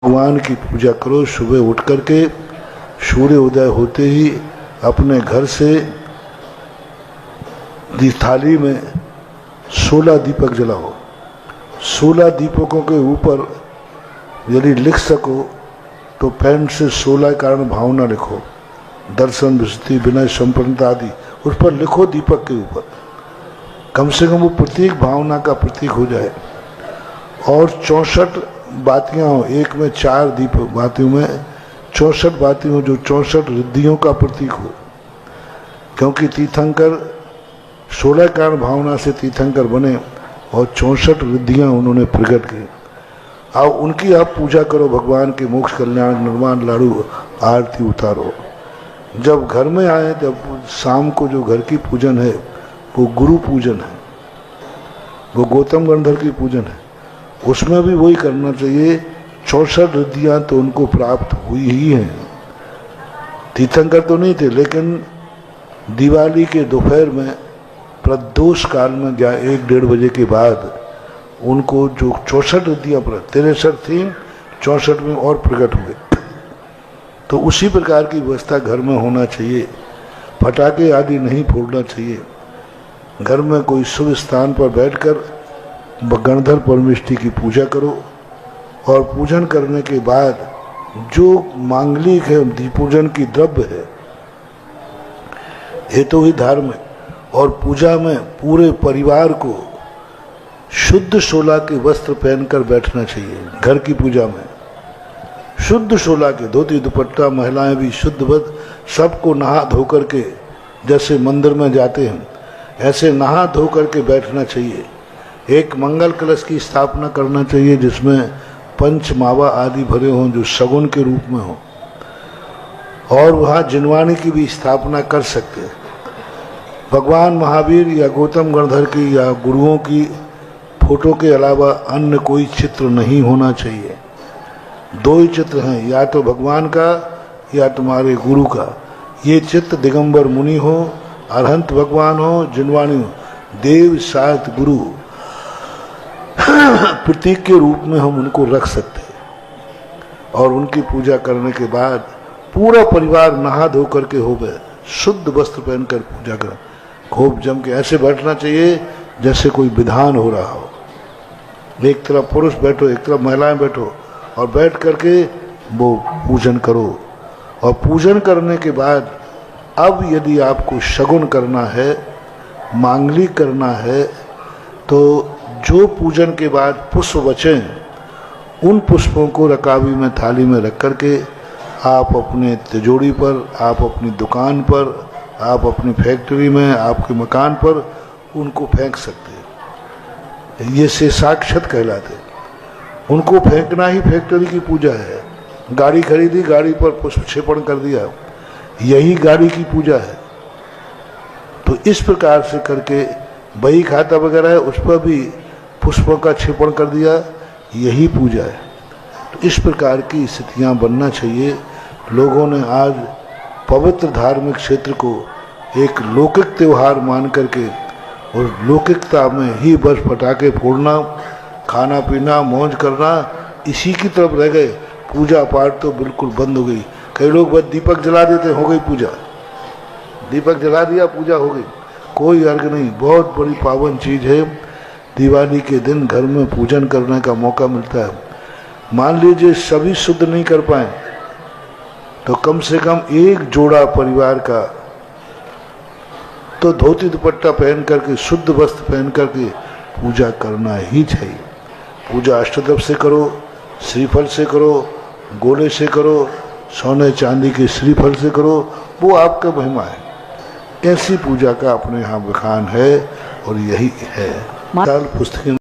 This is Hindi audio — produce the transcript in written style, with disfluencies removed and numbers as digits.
भगवान की पूजा करो। सुबह उठ करके सूर्य उदय होते ही अपने घर से थाली में 16 दीपक जलाओ। 16 दीपकों के ऊपर यदि लिख सको तो पेन से 16 कारण भावना लिखो, दर्शन, विशुद्धि, विनय, संपन्नता आदि उस पर लिखो। दीपक के ऊपर कम से कम वो प्रतीक भावना का प्रतीक हो जाए। और 64 बातियां हो, एक में 4 दीप बातियों में 64 बातियां हो जो 64 रिद्धियों का प्रतीक हो, क्योंकि तीर्थंकर 16 कारण भावना से तीर्थंकर बने और 64 रिद्धियां उन्होंने प्रकट की। अब उनकी आप पूजा करो। भगवान के मोक्ष कल्याण निर्माण लाडू आरती उतारो। जब घर में आए तब शाम को जो घर की पूजन है वो गुरु पूजन है, वो गौतम गंधर की पूजन है। उसमें भी वही करना चाहिए। 64 रिद्धियां तो उनको प्राप्त हुई ही हैं। तीर्थंकर तो नहीं थे, लेकिन दिवाली के दोपहर में प्रदोष काल में 1-1:30 बजे के बाद उनको जो 64 रिद्धियां 63 थी, 64 में और प्रकट हुए। तो उसी प्रकार की व्यवस्था घर में होना चाहिए। पटाखे आदि नहीं फोड़ना चाहिए। घर में कोई शुभ स्थान पर बैठकर गणधर परमेष्ठी की पूजा करो। और पूजन करने के बाद जो मांगलिक है पूजन की द्रव्य है, ये तो ही धार्मिक। और पूजा में पूरे परिवार को शुद्ध 16 के वस्त्र पहनकर बैठना चाहिए। घर की पूजा में शुद्ध 16 के धोती दुपट्टा, महिलाएं भी शुद्ध वस्त्र, सबको नहा धो करके, जैसे मंदिर में जाते हैं ऐसे नहा धो करके बैठना चाहिए। एक मंगल कलश की स्थापना करना चाहिए जिसमें पंच मावा आदि भरे हों जो शगुन के रूप में हो। और वहाँ जिनवाणी की भी स्थापना कर सकते हैं। भगवान महावीर या गौतम गणधर की या गुरुओं की फोटो के अलावा अन्य कोई चित्र नहीं होना चाहिए। 2 ही चित्र हैं, या तो भगवान का या तुम्हारे गुरु का। ये चित्र दिगंबर मुनि हो, अरहंत भगवान हो, जिनवाणी हो, देव सात गुरु प्रतीक के रूप में हम उनको रख सकते हैं। और उनकी पूजा करने के बाद पूरा परिवार नहा धो करके हो गए, शुद्ध वस्त्र पहनकर पूजा करें। खूब जम के ऐसे बैठना चाहिए जैसे कोई विधान हो रहा हो। एक तरफ पुरुष बैठो, एक तरफ महिलाएं बैठो, और बैठ करके वो पूजन करो। और पूजन करने के बाद अब यदि आपको शगुन करना है, मांगलिक करना है, तो जो पूजन के बाद पुष्प बचें उन पुष्पों को रकाबी में थाली में रख करके आप अपने तिजोरी पर, आप अपनी दुकान पर, आप अपनी फैक्ट्री में, आपके मकान पर उनको फेंक सकते हैं। ये से साक्षात कहलाते। उनको फेंकना ही फैक्ट्री की पूजा है। गाड़ी खरीदी, गाड़ी पर पुष्प क्षेपण कर दिया, यही गाड़ी की पूजा है। तो इस प्रकार से करके बही खाता वगैरह है उस पर भी पुष्पों का क्षेपण कर दिया, यही पूजा है। तो इस प्रकार की स्थितियां बनना चाहिए। लोगों ने आज पवित्र धार्मिक क्षेत्र को एक लौकिक त्यौहार मान करके और लौकिकता में ही बस पटाखे फोड़ना, खाना पीना, मौज करना, इसी की तरफ रह गए। पूजा पाठ तो बिल्कुल बंद हो गई। कई लोग बस दीपक जला देते, हो गई पूजा। दीपक जला दिया, पूजा हो गई, कोई अर्घ नहीं। बहुत बड़ी पावन चीज है। दिवाली के दिन घर में पूजन करने का मौका मिलता है। मान लीजिए सभी शुद्ध नहीं कर पाए तो कम से कम एक जोड़ा परिवार का तो धोती दुपट्टा पहन करके, शुद्ध वस्त्र पहन करके पूजा करना ही चाहिए। पूजा अष्टदव से करो, श्रीफल से करो, गोले से करो, सोने चांदी के श्रीफल से करो, वो आपका महिमा है। ऐसी पूजा का अपने यहाँ बखान है और यही है। पुस्तकें